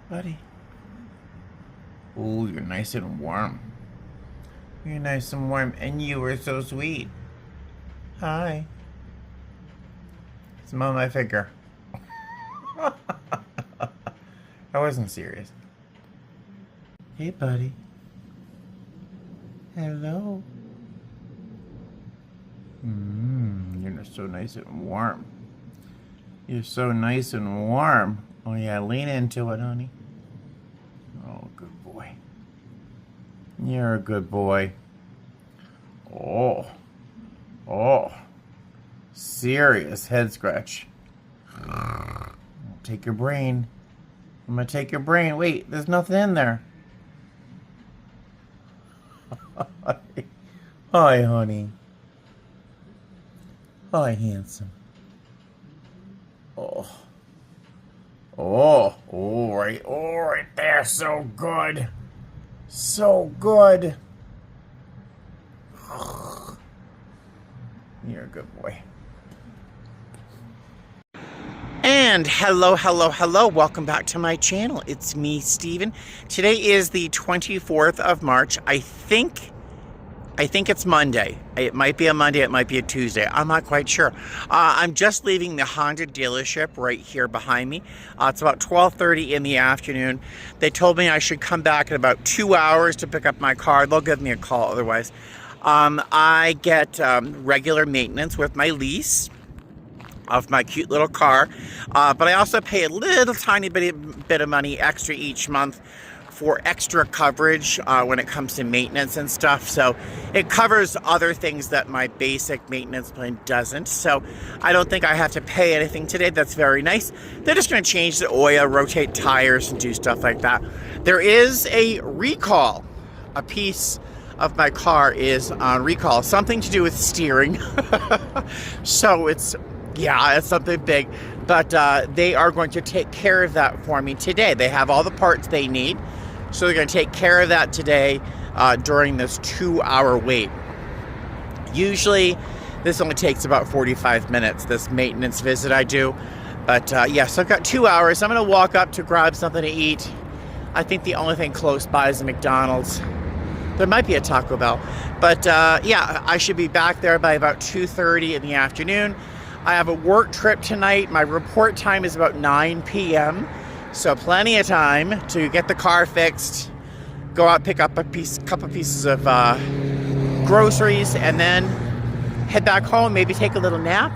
Buddy. Ooh, you're nice and warm. You're nice and warm, and you were so sweet. Hi. Smell my finger. I wasn't serious. Hey, buddy. Hello. You're so nice and warm. You're so nice and warm. Oh yeah, lean into it, honey. Oh, good boy. You're a good boy. Oh. Oh. Serious head scratch. I'll take your brain. I'm gonna take your brain. Wait, there's nothing in there. Hi, honey. Hi, handsome. Oh. Oh, right there. So good. So good. You're a good boy. And hello. Welcome back to my channel. It's me, Steven. Today is the 24th of March. I think it's Monday. It might be a Monday, it might be a Tuesday. I'm not quite sure. I'm just leaving the Honda dealership right here behind me. It's about 12:30 in the afternoon. They told me I should come back in about 2 hours to pick up my car. They'll give me a call otherwise. I get regular maintenance with my lease of my cute little car. But I also pay a little tiny bit of money extra each month for extra coverage when it comes to maintenance and stuff. So it covers other things that my basic maintenance plan doesn't. So I don't think I have to pay anything today. That's very nice. They're just going to change the oil, rotate tires, and do stuff like that. There is a recall. A piece of my car is on recall. Something to do with steering. So it's something big. But they are going to take care of that for me today. They have all the parts they need. So they're going to take care of that today during this 2-hour wait. Usually, this only takes about 45 minutes, this maintenance visit I do. But so I've got 2 hours. I'm going to walk up to grab something to eat. I think the only thing close by is a McDonald's. There might be a Taco Bell. But I should be back there by about 2:30 in the afternoon. I have a work trip tonight. My report time is about 9 p.m., so plenty of time to get the car fixed, go out, pick up a couple pieces of groceries, and then head back home, maybe take a little nap.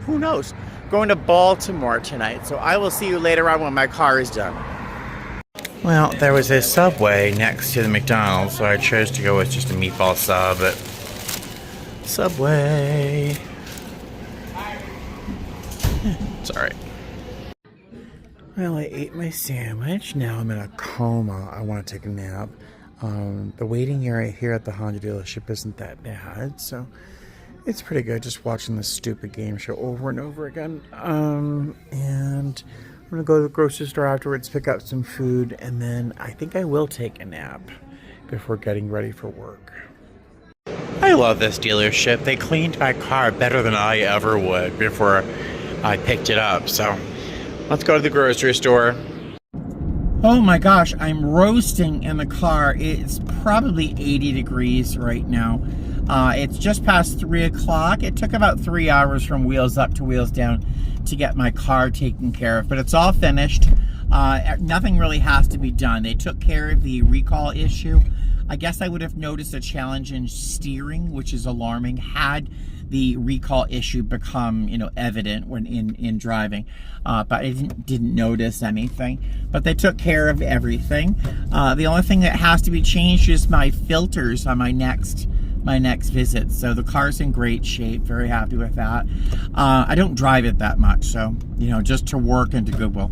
Who knows? Going to Baltimore tonight, so I will see you later on when my car is done. Well, there was a Subway next to the McDonald's, so I chose to go with just a meatball sub at Subway. It's alright. Well, I ate my sandwich. Now I'm in a coma. I want to take a nap. The waiting area here at the Honda dealership isn't that bad, so it's pretty good just watching this stupid game show over and over again. And I'm going to go to the grocery store afterwards, pick up some food, and then I think I will take a nap before getting ready for work. I love this dealership. They cleaned my car better than I ever would before I picked it up, so let's go to the grocery store. Oh my gosh, I'm roasting in the car. It's probably 80 degrees right now. It's just past 3 o'clock. It took about 3 hours from wheels up to wheels down to get my car taken care of, but it's all finished. Nothing really has to be done. They took care of the recall issue. I guess I would have noticed a challenge in steering, which is alarming, had the recall issue become, evident when in driving. But I didn't notice anything. But they took care of everything. The only thing that has to be changed is my filters on my next visit. So the car's in great shape. Very happy with that. I don't drive it that much, so just to work and to Goodwill.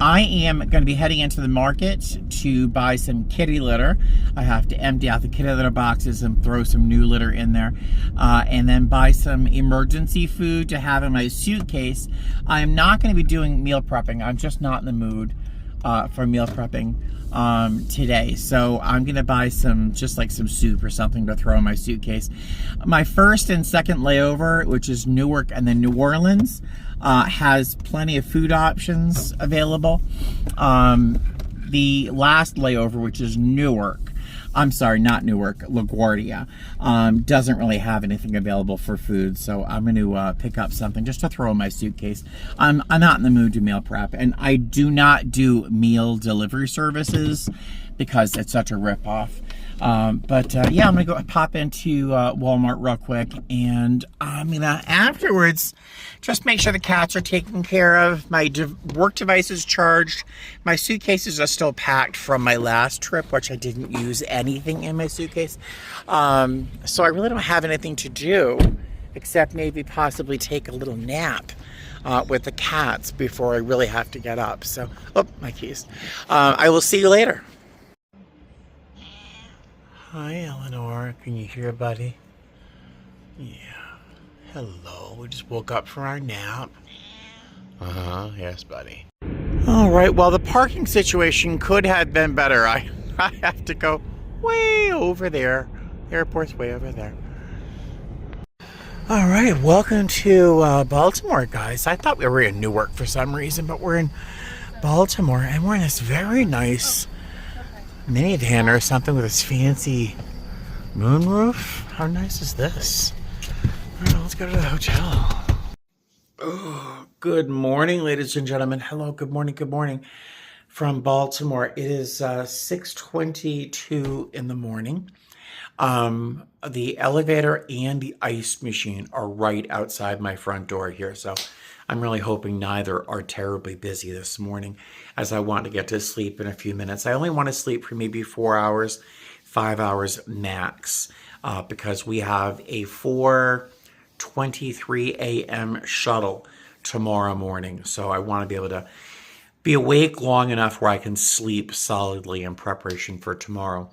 I am going to be heading into the market to buy some kitty litter. I have to empty out the kitty litter boxes and throw some new litter in there. And then buy some emergency food to have in my suitcase. I am not going to be doing meal prepping. I'm just not in the mood. for meal prepping today. So I'm gonna buy some soup or something to throw in my suitcase. My first and second layover, which is Newark and then New Orleans, has plenty of food options available. The last layover, which is Newark, I'm sorry, not Newark, LaGuardia, doesn't really have anything available for food, so I'm going to pick up something just to throw in my suitcase. I'm not in the mood to meal prep, and I do not do meal delivery services because it's such a ripoff. Yeah, I'm gonna go pop into Walmart real quick, and I'm gonna afterwards just make sure the cats are taken care of. My work device is charged. My suitcases are still packed from my last trip, which I didn't use anything in my suitcase. So I really don't have anything to do except maybe possibly take a little nap with the cats before I really have to get up. So, oh, my keys. I will see you later. Hi, Eleanor. Can you hear, buddy? Yeah. Hello. We just woke up from our nap. Yes, buddy. All right. Well, the parking situation could have been better. I have to go way over there. The airport's way over there. All right. Welcome to Baltimore, guys. I thought we were in Newark for some reason, but we're in Baltimore, and we're in this very nice minivan or something with this fancy moonroof. How nice is this? All right, let's go to the hotel. Oh, good morning, ladies and gentlemen. Hello, good morning from Baltimore. It is 6:22 in the morning. The elevator and the ice machine are right outside my front door here, so I'm really hoping neither are terribly busy this morning, as I want to get to sleep in a few minutes. I only want to sleep for maybe 4 hours, 5 hours max, because we have a 4:23 a.m. shuttle tomorrow morning. So I want to be able to be awake long enough where I can sleep solidly in preparation for tomorrow.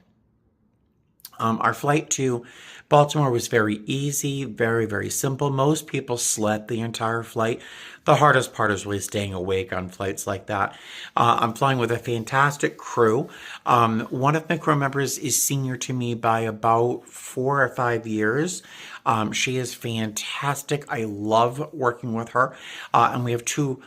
Our flight to Baltimore was very easy, very, very simple. Most people slept the entire flight. The hardest part is really staying awake on flights like that. I'm flying with a fantastic crew. One of my crew members is senior to me by about 4 or 5 years. She is fantastic. I love working with her. And we have two,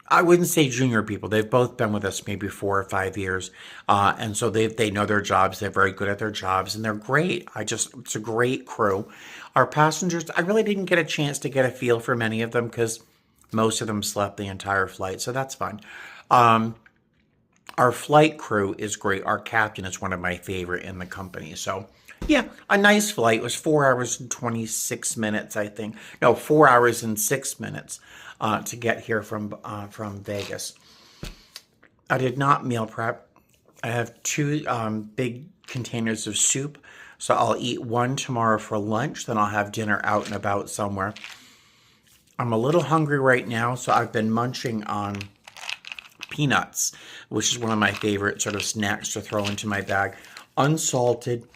I wouldn't say junior people. They've both been with us maybe 4 or 5 years. And so they know their jobs. They're very good at their jobs, and they're great. It's a great crew. Our passengers, I really didn't get a chance to get a feel for many of them because most of them slept the entire flight. So that's fine. Our flight crew is great. Our captain is one of my favorite in the company. So yeah, a nice flight. It was 4 hours and 26 minutes, I think. No, 4 hours and 6 minutes. To get here from Vegas. I did not meal prep. I have 2 big containers of soup, so I'll eat one tomorrow for lunch, then I'll have dinner out and about somewhere. I'm a little hungry right now, so I've been munching on peanuts, which is one of my favorite sort of snacks to throw into my bag. Unsalted,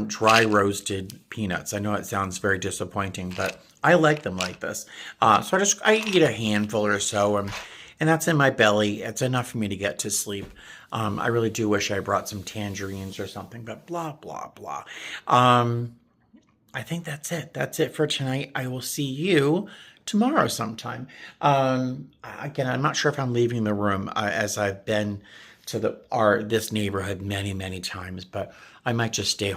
dry roasted peanuts. I know it sounds very disappointing, but I like them like this. So I eat a handful or so, and that's in my belly. It's enough for me to get to sleep. I really do wish I brought some tangerines or something, but blah, blah, blah. I think that's it. That's it for tonight. I will see you tomorrow sometime. Again, I'm not sure if I'm leaving the room as I've been to this neighborhood many, many times, but I might just stay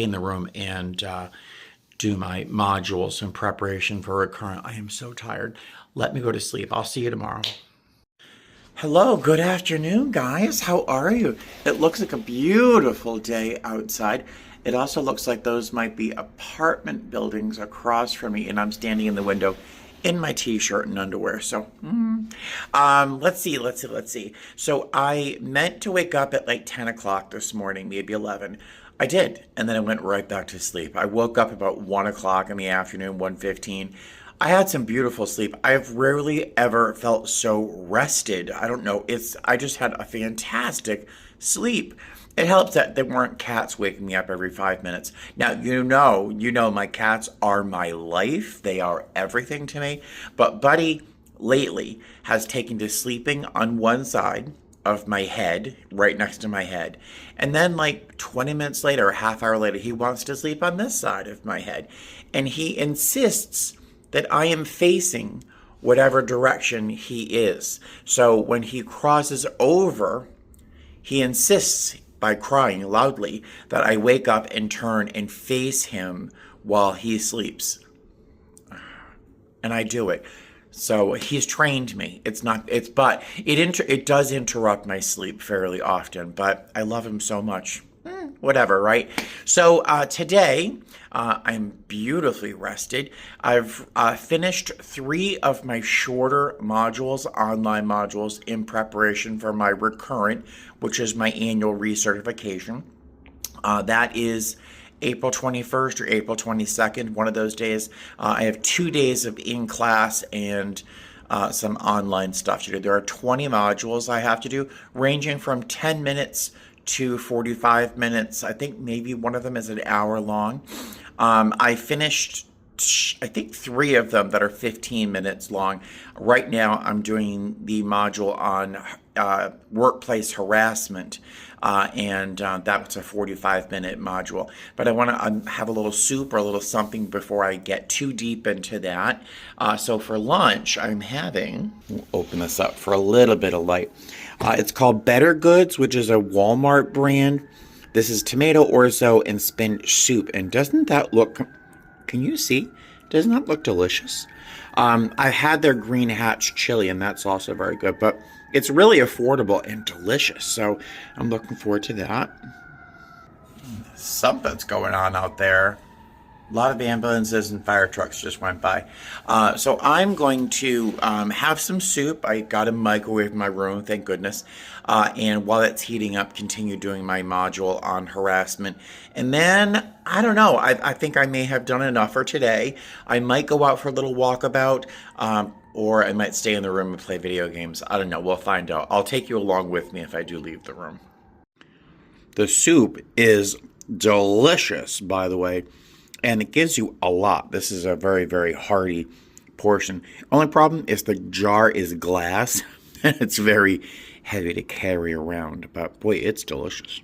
in the room and do my modules in preparation for recurrent. I am so tired. Let me go to sleep. I'll see you tomorrow. Hello, good afternoon, guys. How are you? It looks like a beautiful day outside. It also looks like those might be apartment buildings across from me, and I'm standing in the window in my t-shirt and underwear. So, let's see. So I meant to wake up at like 10 o'clock this morning, maybe 11. I did, and then I went right back to sleep. I woke up about 1 o'clock in the afternoon, 1:15. I had some beautiful sleep. I've rarely ever felt so rested. I don't know. I just had a fantastic sleep. It helps that there weren't cats waking me up every 5 minutes. Now, you know, my cats are my life. They are everything to me. But Buddy lately has taken to sleeping on one side of my head, right next to my head. And then like 20 minutes later, a half hour later, he wants to sleep on this side of my head. And he insists that I am facing whatever direction he is. So when he crosses over, he insists by crying loudly that I wake up and turn and face him while he sleeps. And I do it. So he's trained me. But it does interrupt my sleep fairly often, but I love him so much. Whatever, right? So today, I'm beautifully rested. I've finished 3 of my shorter modules, online modules, in preparation for my recurrent, which is my annual recertification. That is April 21st or April 22nd, one of those days. I have 2 days of in-class and some online stuff to do. There are 20 modules I have to do, ranging from 10 minutes to 45 minutes. I think maybe one of them is an hour long. I finished, I think, 3 of them that are 15 minutes long. Right now, I'm doing the module on workplace harassment, and that's a 45-minute module. But I want to have a little soup or a little something before I get too deep into that. So for lunch, I'm having, we'll open this up for a little bit of light. It's called Better Goods, which is a Walmart brand. This is tomato orzo and spinach soup. And doesn't that look, can you see? Doesn't that look delicious? I had their green hatch chili, and that's also very good. But it's really affordable and delicious. So I'm looking forward to that. Something's going on out there. A lot of ambulances and fire trucks just went by. So I'm going to have some soup. I got a microwave in my room, thank goodness. And while it's heating up, continue doing my module on harassment. And then, I don't know, I think I may have done enough for today. I might go out for a little walkabout, or I might stay in the room and play video games. I don't know, we'll find out. I'll take you along with me if I do leave the room. The soup is delicious, by the way. And it gives you a lot. This is a very, very hearty portion. Only problem is the jar is glass. And it's very heavy to carry around. But boy, it's delicious.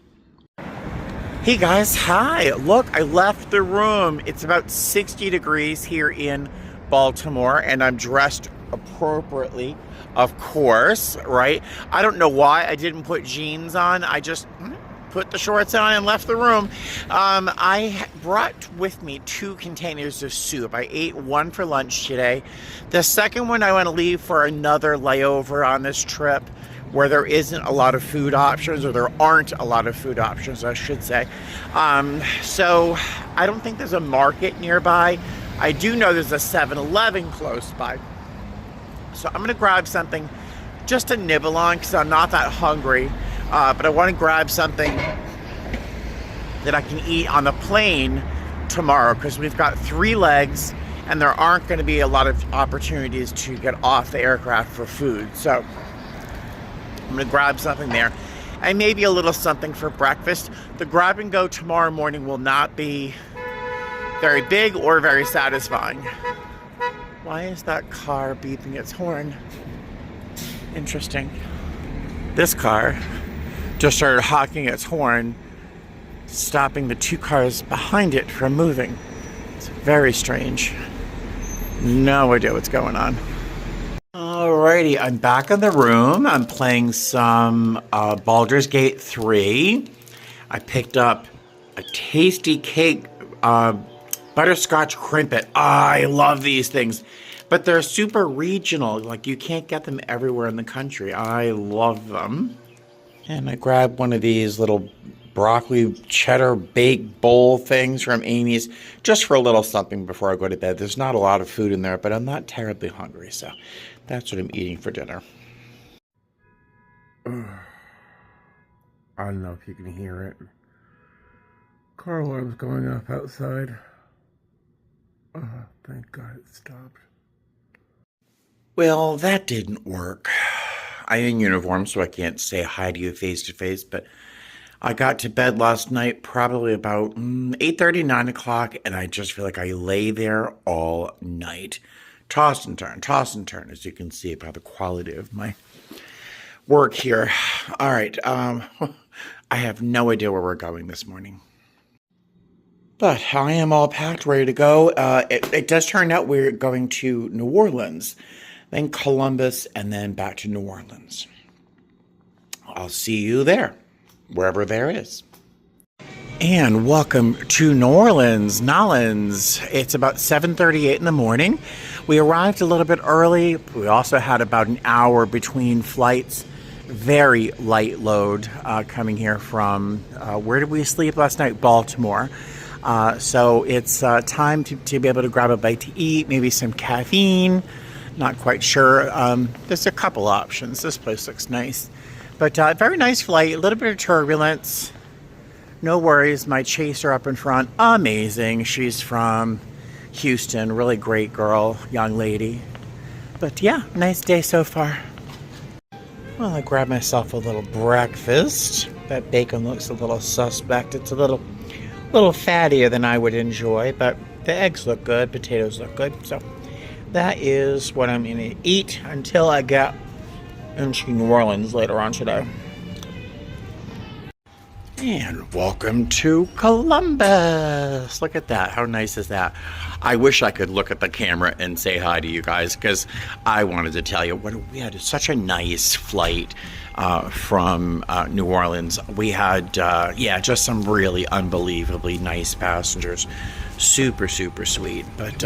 Hey guys, hi. Look, I left the room. It's about 60 degrees here in Baltimore. And I'm dressed appropriately, of course, right? I don't know why I didn't put jeans on. I just put the shorts on and left the room. I brought with me 2 containers of soup. I ate 1 for lunch today. The second one I want to leave for another layover on this trip where there isn't a lot of food options, or there aren't a lot of food options, I should say. So I don't think there's a market nearby. I do know there's a 7-Eleven close by. So I'm gonna grab something just to nibble on because I'm not that hungry. But I want to grab something that I can eat on the plane tomorrow because we've got 3 legs and there aren't going to be a lot of opportunities to get off the aircraft for food. So I'm going to grab something there and maybe a little something for breakfast. The grab and go tomorrow morning will not be very big or very satisfying. Why is that car beeping its horn? Interesting. This car just started honking its horn, stopping the 2 cars behind it from moving. It's very strange. No idea what's going on. Alrighty, I'm back in the room. I'm playing some Baldur's Gate 3. I picked up a tasty cake, butterscotch crimpet. I love these things. But they're super regional. Like, you can't get them everywhere in the country. I love them. And I grabbed one of these little broccoli cheddar baked bowl things from Amy's just for a little something before I go to bed. There's not a lot of food in there, but I'm not terribly hungry, so that's what I'm eating for dinner. I don't know if you can hear it. Car alarm's going off outside. Thank God it stopped. Well, that didn't work. I'm in uniform, so I can't say hi to you face to face, but I got to bed last night probably about 8:30, 9 o'clock, and I just feel like I lay there all night. toss and turn, as you can see by the quality of my work here. All right, I have no idea where we're going this morning. But I am all packed, ready to go. It does turn out we're going to New Orleans, then Columbus, and then back to New Orleans. I'll see you there, wherever there is. And welcome to New Orleans, Nolens. It's about 7:38 in the morning. We arrived a little bit early. We also had about an hour between flights. Very light load coming here from, where did we sleep last night? Baltimore. So it's time to be able to grab a bite to eat, maybe some caffeine. Not quite sure. There's a couple options. This place looks nice. But very nice flight, a little bit of turbulence. No worries, my chaser up in front, amazing. She's from Houston, really great girl, young lady. But yeah, nice day so far. Well, I grabbed myself a little breakfast. That bacon looks a little suspect. It's a little fattier than I would enjoy, but the eggs look good, potatoes look good. So that is what I'm gonna eat until I get into New Orleans later on today. And welcome to Columbus. Look at that. How nice is that? I wish I could look at the camera and say hi to you guys, because I wanted to tell you we had such a nice flight from New Orleans. We had, just some really unbelievably nice passengers. Super, super sweet. But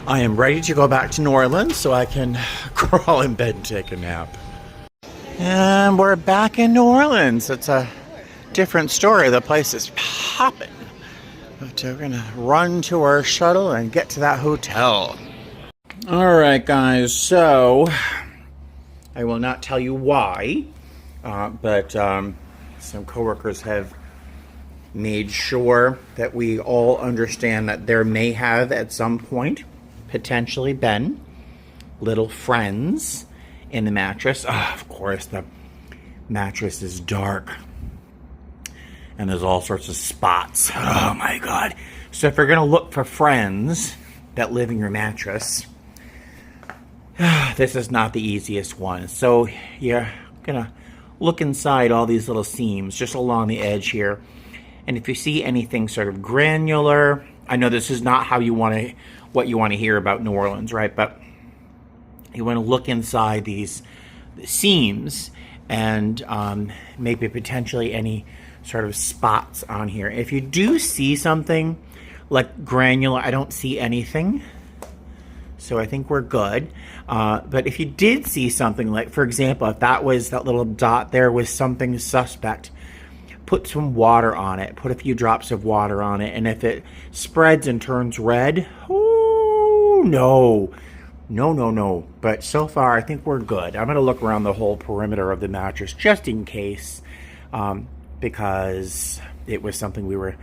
I am ready to go back to New Orleans so I can crawl in bed and take a nap. And we're back in New Orleans. It's a different story. The place is popping. But we're gonna run to our shuttle and get to that hotel. All right, guys. So I will not tell you why, but some coworkers have made sure that we all understand that there may have at some point potentially been little friends in the mattress. Of course, the mattress is dark. And there's all sorts of spots. Oh my God. So if you're gonna look for friends that live in your mattress, this is not the easiest one. So you're gonna look inside all these little seams just along the edge here. And if you see anything sort of granular, I know this is not how you what you want to hear about New Orleans, right? But you want to look inside these seams and maybe potentially any sort of spots on here. If you do see something like granular, I don't see anything, so I think we're good. But if you did see something like, for example, if that little dot there was something suspect, put some water on it, put a few drops of water on it, and if it spreads and turns red, oh no. But so far I think we're good. I'm gonna look around the whole perimeter of the mattress just in case, because it was something we were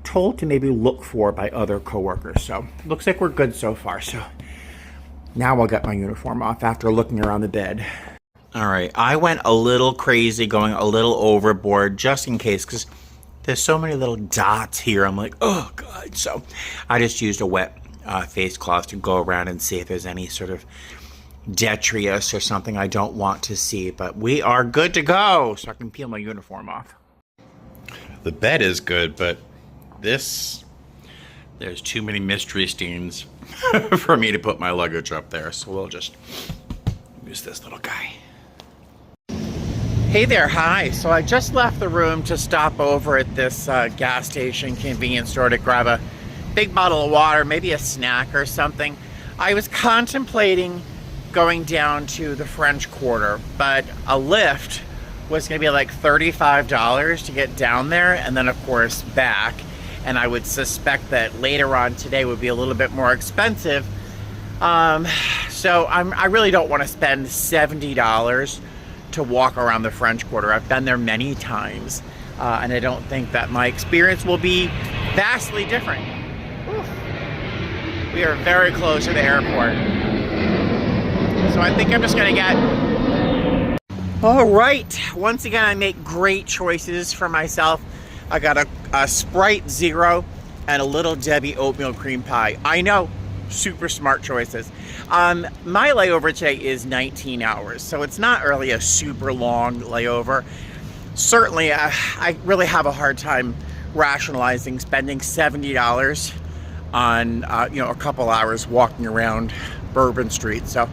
told to maybe look for by other coworkers. So looks like we're good so far. So now I'll get my uniform off after looking around the bed. All right, I went a little crazy, going a little overboard just in case, because there's so many little dots here. I'm like, oh God. So I just used a wet face cloth to go around and see if there's any sort of detritus or something I don't want to see. But we are good to go, so I can peel my uniform off. The bed is good, but there's too many mystery steams for me to put my luggage up there. So we'll just use this little guy. Hey there, hi. So I just left the room to stop over at this gas station convenience store to grab a big bottle of water, maybe a snack or something. I was contemplating going down to the French Quarter, but a Lyft was gonna be like $35 to get down there, and then of course back. And I would suspect that later on today would be a little bit more expensive. So I really don't want to spend $70 to walk around the French Quarter. I've been there many times, and I don't think that my experience will be vastly different. Oof. We are very close to the airport. So I think I'm just gonna get... All right, once again, I make great choices for myself. I got a Sprite Zero and a Little Debbie oatmeal cream pie. I know, super smart choices. My layover today is 19 hours, so it's not really a super long layover. Certainly, I really have a hard time rationalizing spending $70 on a couple hours walking around Bourbon Street. So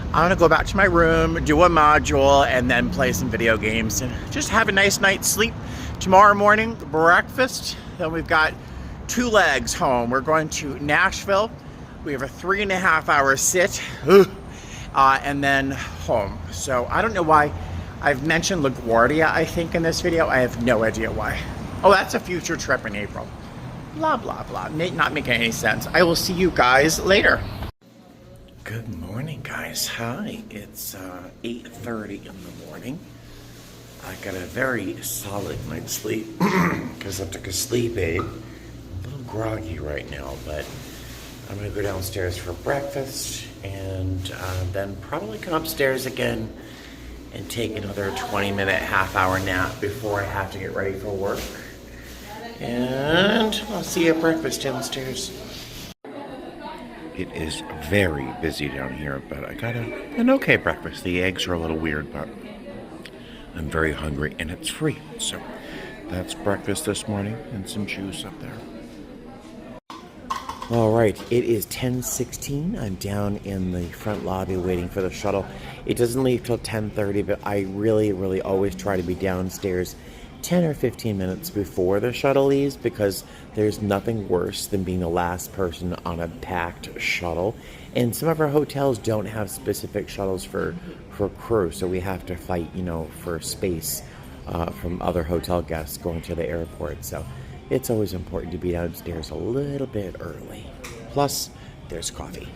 I'm gonna go back to my room, do a module, and then play some video games and just have a nice night's sleep. Tomorrow morning, breakfast. Then we've got 2 legs home. We're going to Nashville. We have a 3.5-hour sit, and then home. So I don't know why I've mentioned LaGuardia, I think, in this video. I have no idea why. Oh, that's a future trip in April. Blah, blah, blah. Not making any sense. I will see you guys later. Good morning, guys. Hi. It's 8:30 in the morning. I got a very solid night's sleep because I took a sleep aid. A little groggy right now, but I'm going to go downstairs for breakfast and then probably come upstairs again and take another 20-minute, half-hour nap before I have to get ready for work. And I'll see you at breakfast downstairs. It is very busy down here, but I got an okay breakfast. The eggs are a little weird, but I'm very hungry and it's free. So that's breakfast this morning and some juice up there. All right, it is 10:16. I'm down in the front lobby waiting for the shuttle. It doesn't leave till 10:30, but I really always try to be downstairs 10 or 15 minutes before the shuttle leaves because there's nothing worse than being the last person on a packed shuttle. And some of our hotels don't have specific shuttles for crew, so we have to fight, for space from other hotel guests going to the airport. So it's always important to be downstairs a little bit early. Plus, there's coffee.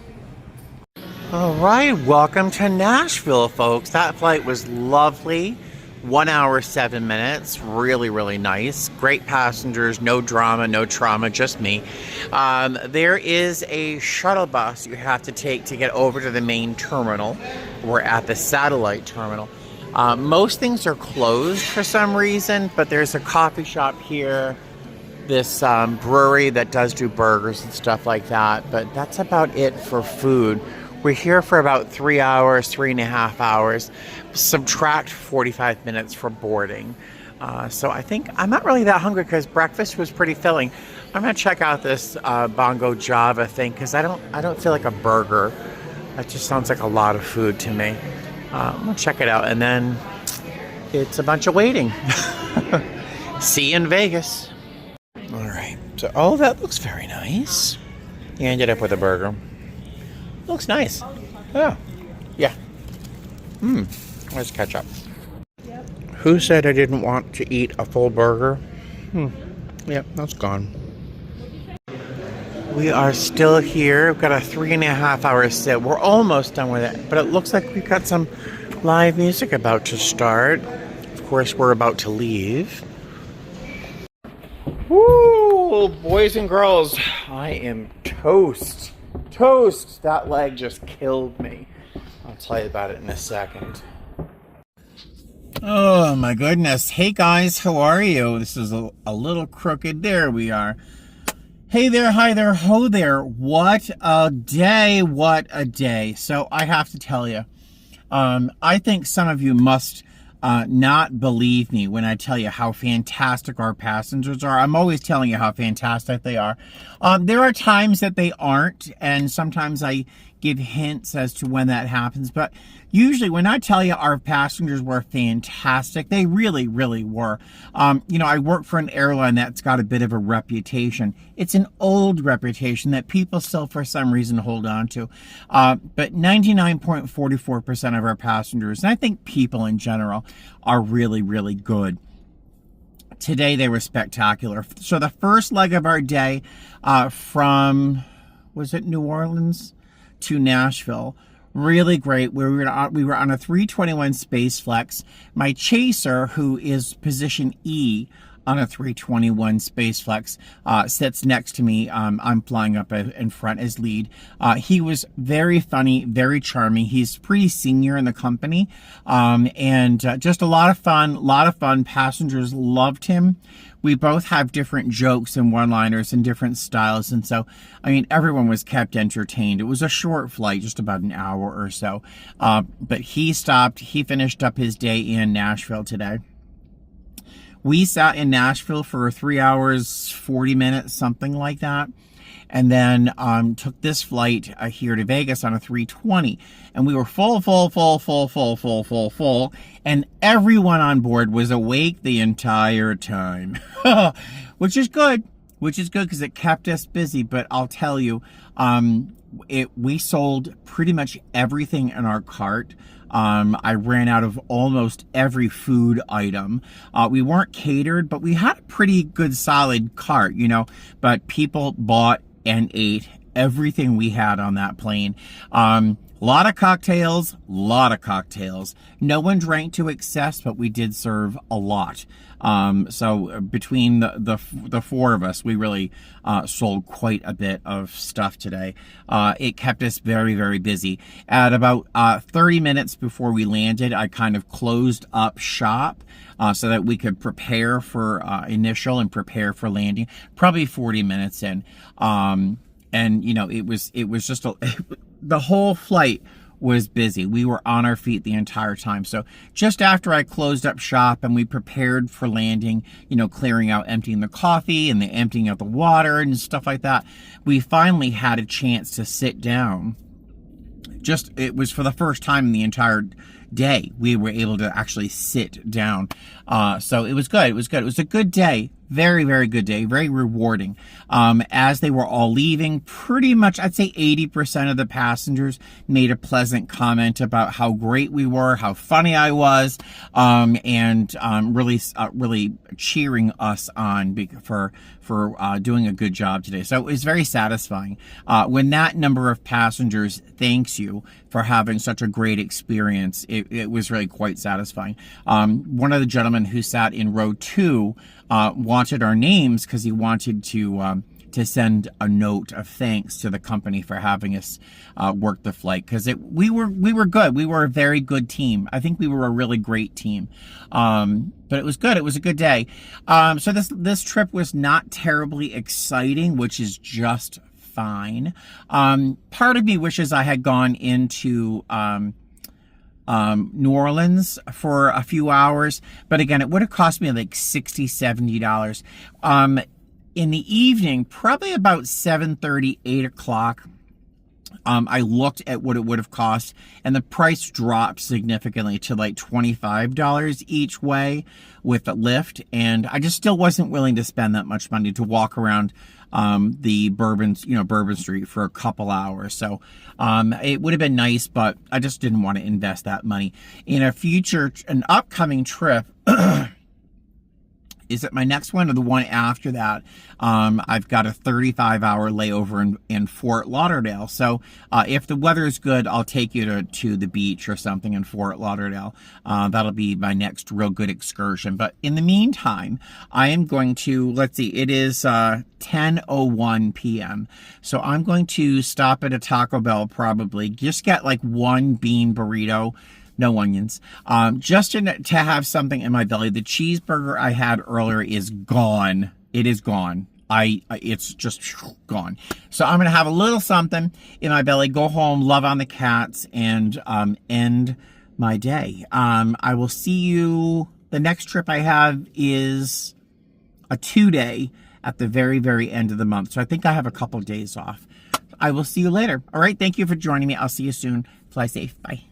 All right, welcome to Nashville, folks. That flight was lovely. 1 hour, 7 minutes. Really nice. Great passengers, no drama, no trauma, just me. There is a shuttle bus you have to take to get over to the main terminal. We're at the satellite terminal. Most things are closed for some reason, but there's a coffee shop here. This brewery that does do burgers and stuff like that, but that's about it for food. We're here for about 3 hours, 3.5 hours. Subtract 45 minutes for boarding. So I think I'm not really that hungry because breakfast was pretty filling. I'm gonna check out this Bongo Java thing because I don't feel like a burger. That just sounds like a lot of food to me. I'm gonna check it out and then it's a bunch of waiting. See you in Vegas. All right, so, oh, that looks very nice. You ended up with a burger. Looks nice. Yeah. Let's catch up. Yep. Who said I didn't want to eat a full burger? Yep, that's gone. We are still here. We've got a 3.5 hour sit. We're almost done with it, but it looks like we've got some live music about to start. Of course, we're about to leave. Woo! Boys and girls, I am toast. Toast! That leg just killed me. I'll tell you about it in a second. Oh my goodness. Hey guys, how are you? This is a little crooked. There we are. Hey there, hi there, ho there. What a day, what a day. So I have to tell you, I think some of you must not believe me when I tell you how fantastic our passengers are. I'm always telling you how fantastic they are. There are times that they aren't, and sometimes I give hints as to when that happens, but usually when I tell you our passengers were fantastic, they really were. I work for an airline that's got a bit of a reputation. It's an old reputation that people still for some reason hold on to, but 99.44% of our passengers, and I think people in general, are really good. Today they were spectacular. So the first leg of our day from, was it New Orleans to Nashville, really great. We were on a 321 Space Flex. My chaser, who is position E, on a 321 SpaceFlex, sits next to me. I'm flying up in front as lead. He was very funny, very charming. He's pretty senior in the company, and just a lot of fun. Passengers loved him. We both have different jokes and one-liners and different styles. And so, I mean, everyone was kept entertained. It was a short flight, just about an hour or so. But he finished up his day in Nashville today. We sat in Nashville for 3 hours, 40 minutes, something like that. And then took this flight here to Vegas on a 320. And we were full. And everyone on board was awake the entire time. Which is good because it kept us busy. But I'll tell you, we sold pretty much everything in our cart. I ran out of almost every food item. We weren't catered, but we had a pretty good solid cart, you know, but people bought and ate everything we had on that plane. A lot of cocktails. No one drank to excess, but we did serve a lot. So between the four of us, we really sold quite a bit of stuff today. It kept us very, very busy. At about 30 minutes before we landed, I kind of closed up shop so that we could prepare for initial and prepare for landing. Probably 40 minutes in. And you know, it was just the whole flight was busy. We were on our feet the entire time. So just after I closed up shop and we prepared for landing, you know, clearing out, emptying the coffee and the emptying of the water and stuff like that, we finally had a chance to sit down. It was for the first time in the entire day we were able to actually sit down. So it was good. It was a good day. Very, very good day. Very rewarding. As they were all leaving, pretty much, I'd say 80% of the passengers made a pleasant comment about how great we were, how funny I was, and really cheering us on for doing a good job today. So it was very satisfying. When that number of passengers thanks you for having such a great experience, it was really quite satisfying. One of the gentlemen who sat in row 2 wanted our names because he wanted to send a note of thanks to the company for having us work the flight, because we were good. We were a very good team. I think we were a really great team. But it was good. It was a good day. So this trip was not terribly exciting, which is just fine. Part of me wishes I had gone into New Orleans for a few hours, but again, it would have cost me like $60, $70. In the evening, probably about 7:30, 8 o'clock, I looked at what it would have cost, and the price dropped significantly to like $25 each way with the Lyft, and I just still wasn't willing to spend that much money to walk around the Bourbon Street for a couple hours. So it would have been nice, but I just didn't want to invest that money in an upcoming trip. Is it my next one or the one after that? I've got a 35-hour layover in Fort Lauderdale. So if the weather is good, I'll take you to the beach or something in Fort Lauderdale. That'll be my next real good excursion. But in the meantime, I am going to, let's see, it is 10:01 p.m. So I'm going to stop at a Taco Bell probably. Just get like one bean burrito. No onions, just to have something in my belly. The cheeseburger I had earlier is gone. It is gone. It's just gone. So I'm going to have a little something in my belly, go home, love on the cats, and end my day. I will see you. The next trip I have is a 2-day at the very, very end of the month. So I think I have a couple days off. I will see you later. All right. Thank you for joining me. I'll see you soon. Fly safe. Bye.